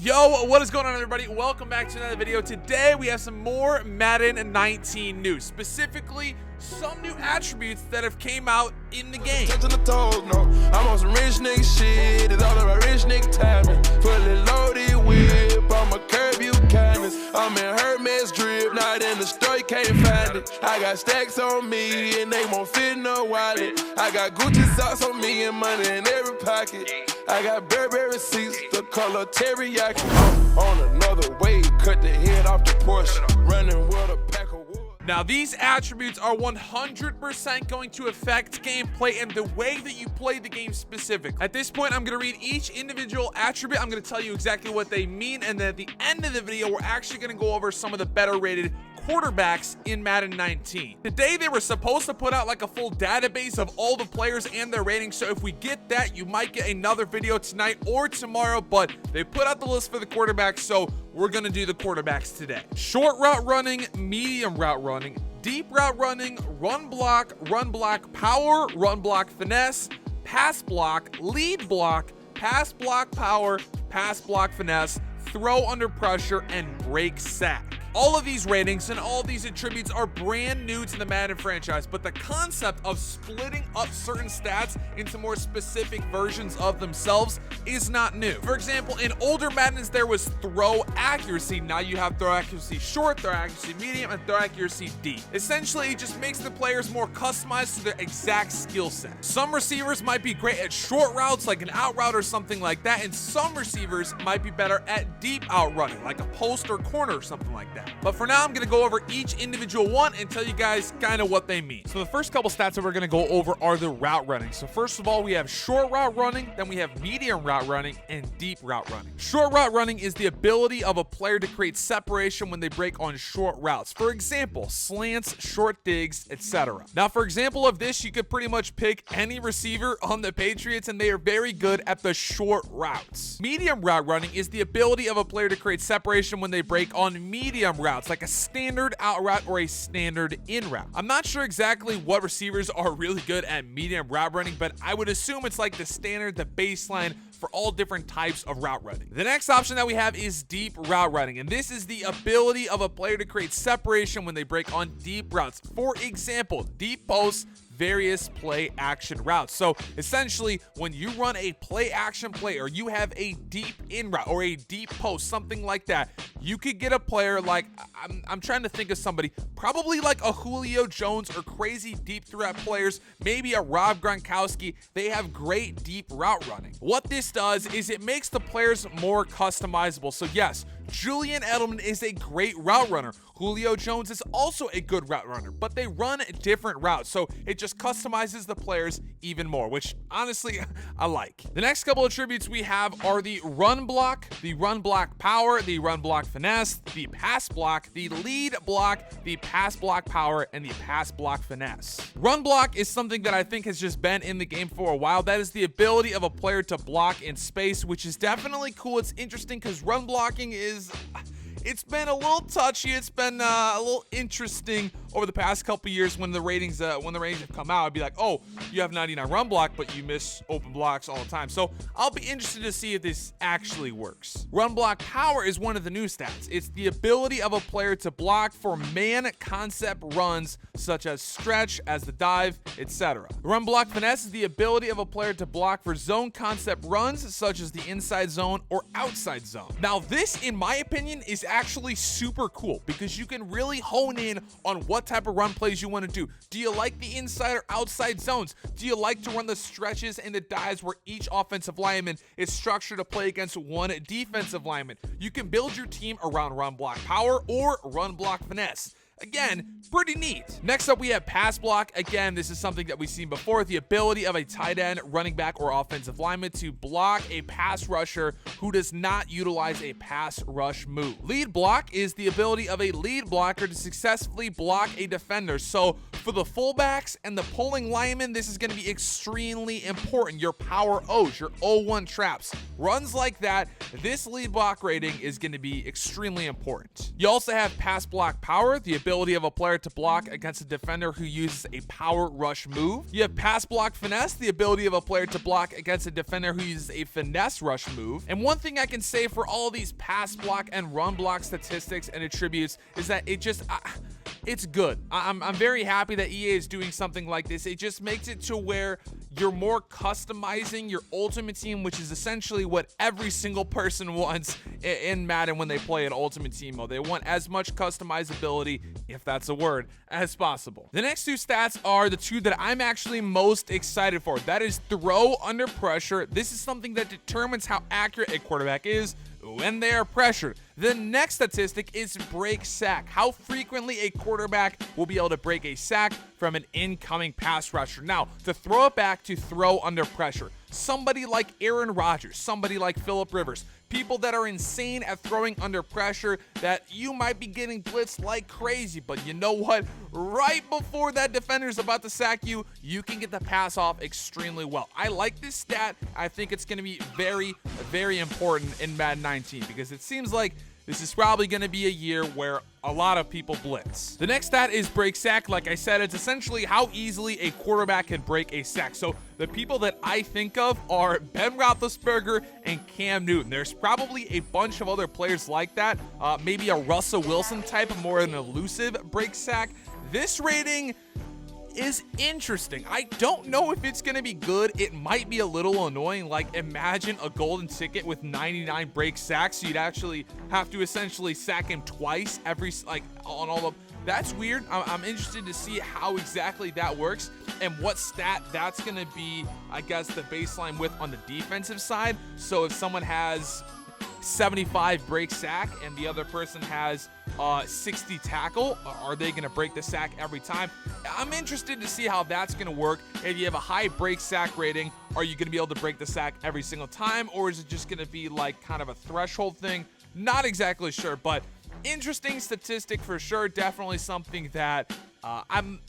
Yo, what is going on, everybody? Welcome back to another video. Today we have some more Madden 19 news, specifically some new attributes that have came out in the game. I'm on some rich nigga shit. It's all about rich nigga timing. Fully loaded whip. I'm a curb you kindness. I'm in Hermes drip. Not in the store, you can't find it. I got stacks on me and they won't fit in no wallet. I got Gucci socks on me and money in every pocket. I got Burberry receipts, the color teriyaki. On another wave, cut the head off the Porsche. Running with a pack of wood. Now, these attributes are 100% going to affect gameplay and the way that you play the game specifically. At this point, I'm going to read each individual attribute. I'm going to tell you exactly what they mean, and then at the end of the video, we're actually going to go over some of the better rated quarterbacks in Madden 19. Today, they were supposed to put out like a full database of all the players and their ratings, so if we get that, you might get another video tonight or tomorrow, but they put out the list for the quarterbacks, so we're gonna do the quarterbacks today. Short route running, medium route running, deep route running, run block power, run block finesse, pass block, lead block, pass block power, pass block finesse, throw under pressure, and break sack. All of these ratings and all of these attributes are brand new to the Madden franchise, but the concept of splitting up certain stats into more specific versions of themselves is not new. For example, in older Maddens, there was throw accuracy. Now you have throw accuracy short, throw accuracy medium, and throw accuracy deep. Essentially, it just makes the players more customized to their exact skill set. Some receivers might be great at short routes, like an out route or something like that, and some receivers might be better at deep out running, like a post or corner or something like that. But for now, I'm going to go over each individual one and tell you guys kind of what they mean. So the first couple stats that we're going to go over are the route running. So first of all, we have short route running, then we have medium route running, and deep route running. Short route running is the ability of a player to create separation when they break on short routes. For example, slants, short digs, etc. Now, for example of this, you could pretty much pick any receiver on the Patriots, and they are very good at the short routes. Medium route running is the ability of a player to create separation when they break on medium routes, like a standard out route or a standard in route. I'm not sure exactly what receivers are really good at medium route running, but I would assume it's like the standard, the baseline for all different types of route running. The next option that we have is deep route running, and this is the ability of a player to create separation when they break on deep routes. For example, deep posts, various play action routes. So essentially, when you run a play action play or you have a deep in route or a deep post, something like that, you could get a player like, I'm trying to think of somebody, probably like a Julio Jones or crazy deep threat players, maybe a Rob Gronkowski. They have great deep route running. What this does is it makes the players more customizable. So yes, Julian Edelman is a great route runner. Julio Jones is also a good route runner, but they run different routes, so it just customizes the players even more, which honestly I like. The next couple attributes we have are the run block power, the run block finesse, the pass block, the lead block, the pass block power, and the pass block finesse. Run block is something that I think has just been in the game for a while. That is the ability of a player to block in space, which is definitely cool. It's interesting because run blocking it's been a little touchy. It's been a little interesting over the past couple years when the ratings have come out. I'd be like, oh, you have 99 run block, but you miss open blocks all the time. So I'll be interested to see if this actually works. Run block power is one of the new stats. It's the ability of a player to block for man concept runs such as stretch, as the dive, etc. Run block finesse is the ability of a player to block for zone concept runs such as the inside zone or outside zone. Now this, in my opinion, is actually super cool because you can really hone in on what type of run plays you want to do. Do you like the inside or outside zones? Do you like to run the stretches and the dives where each offensive lineman is structured to play against one defensive lineman? You can build your team around run block power or run block finesse. Again, pretty neat. Next up, we have pass block. Again, this is something that we've seen before. The ability of a tight end, running back, or offensive lineman to block a pass rusher who does not utilize a pass rush move. Lead block is the ability of a lead blocker to successfully block a defender. So for the fullbacks and the pulling linemen, this is going to be extremely important. Your power O's, your O1 traps, runs like that, this lead block rating is going to be extremely important. You also have pass block power, the ability of a player to block against a defender who uses a power rush move. You have pass block finesse, the ability of a player to block against a defender who uses a finesse rush move. And one thing I can say for all of these pass block and run block statistics and attributes is that it just it's good. I'm very happy that EA is doing something like this. It just makes it to where you're more customizing your ultimate team, which is essentially what every single person wants in Madden when they play an ultimate team mode. They want as much customizability, if that's a word, as possible. The next two stats are the two that I'm actually most excited for. That is throw under pressure. This is something that determines how accurate a quarterback is when they are pressured. The next statistic is break sack. How frequently a quarterback will be able to break a sack from an incoming pass rusher. Now, to throw it back to throw under pressure, somebody like Aaron Rodgers, somebody like Phillip Rivers, people that are insane at throwing under pressure, that you might be getting blitzed like crazy, but you know what? Right before that defender's about to sack you, you can get the pass off extremely well. I like this stat. I think it's going to be very, very important in Madden 19 because it seems like this is probably going to be a year where a lot of people blitz. The next stat is break sack. Like I said, it's essentially how easily a quarterback can break a sack. So the people that I think of are Ben Roethlisberger and Cam Newton. There's probably a bunch of other players like that. Maybe a Russell Wilson type of more an elusive break sack. This rating is interesting. I don't know if it's going to be good. It might be a little annoying. Like, imagine a golden ticket with 99 break sacks. So you'd actually have to essentially sack him twice on all of. That's weird. I'm interested to see how exactly that works and what stat that's going to be, I guess, the baseline with on the defensive side. So if someone has 75 break sack and the other person has 60 tackle, are they going to break the sack every time? I'm interested to see how that's going to work. If you have a high break sack rating, are you going to be able to break the sack every single time, or is it just going to be like kind of a threshold thing? Not exactly sure, but interesting statistic for sure. Definitely something that I'm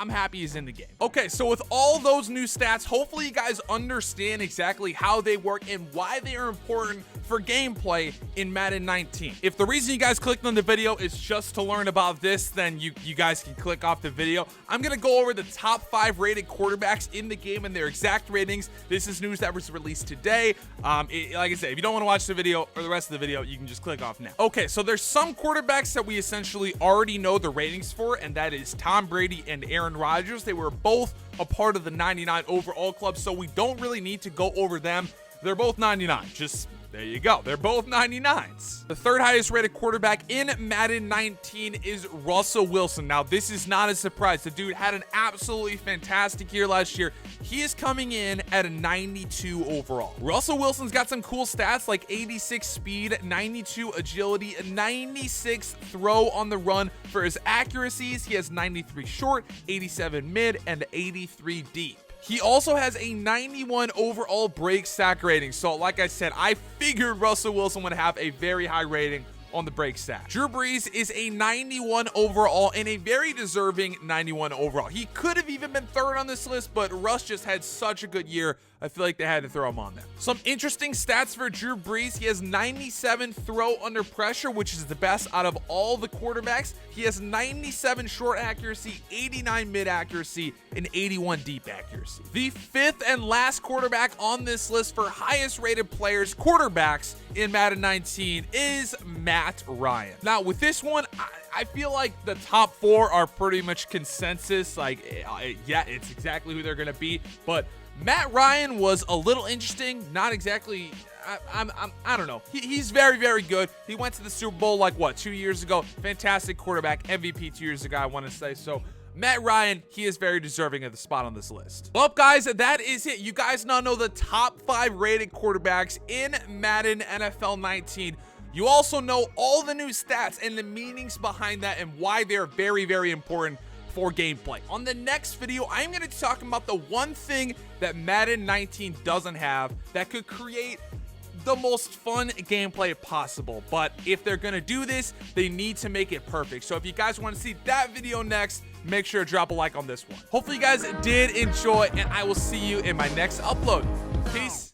happy is in the game. Okay, so with all those new stats, hopefully you guys understand exactly how they work and why they are important for gameplay in Madden 19. If the reason you guys clicked on the video is just to learn about this, then you guys can click off the video. I'm gonna go over the top 5 rated quarterbacks in the game and their exact ratings. This is news that was released today. Like I said, if you don't want to watch the video or the rest of the video, you can just click off now. Okay, so there's some quarterbacks that we essentially already know the ratings for, and that is Tom Brady and Aaron Rodgers. They were both a part of the 99 overall club, so we don't really need to go over them. They're both 99. Just there you go. They're both 99s. The third highest rated quarterback in Madden 19 is Russell Wilson. Now, this is not a surprise. The dude had an absolutely fantastic year last year. He is coming in at a 92 overall. Russell Wilson's got some cool stats like 86 speed, 92 agility, 96 throw on the run. For his accuracies, he has 93 short, 87 mid, and 83 deep. He also has a 91 overall break sack rating. So like I said, I figured Russell Wilson would have a very high rating on the break sack. Drew Brees is a 91 overall and a very deserving 91 overall. He could have even been third on this list, but Russ just had such a good year. I feel like they had to throw him on there. Some interesting stats for Drew Brees. He has 97 throw under pressure, which is the best out of all the quarterbacks. He has 97 short accuracy, 89 mid accuracy, and 81 deep accuracy. The fifth and last quarterback on this list for highest rated players, quarterbacks in Madden 19 is Matt Ryan. Now with this one, I feel like the top 4 are pretty much consensus. Yeah, it's exactly who they're going to be, but Matt Ryan was a little interesting. Not exactly. I don't know. He's very, very good. He went to the Super Bowl like 2 years ago. Fantastic quarterback, MVP 2 years ago, I want to say. So Matt Ryan, he is very deserving of the spot on this list. Well, guys, that is it. You guys now know the top 5 rated quarterbacks in Madden NFL 19. You also know all the new stats and the meanings behind that and why they're very, very important for gameplay. On the next video, I'm going to be talking about the one thing that Madden 19 doesn't have that could create the most fun gameplay possible. But if they're going to do this, they need to make it perfect. So if you guys want to see that video next, make sure to drop a like on this one. Hopefully you guys did enjoy, and I will see you in my next upload. Peace.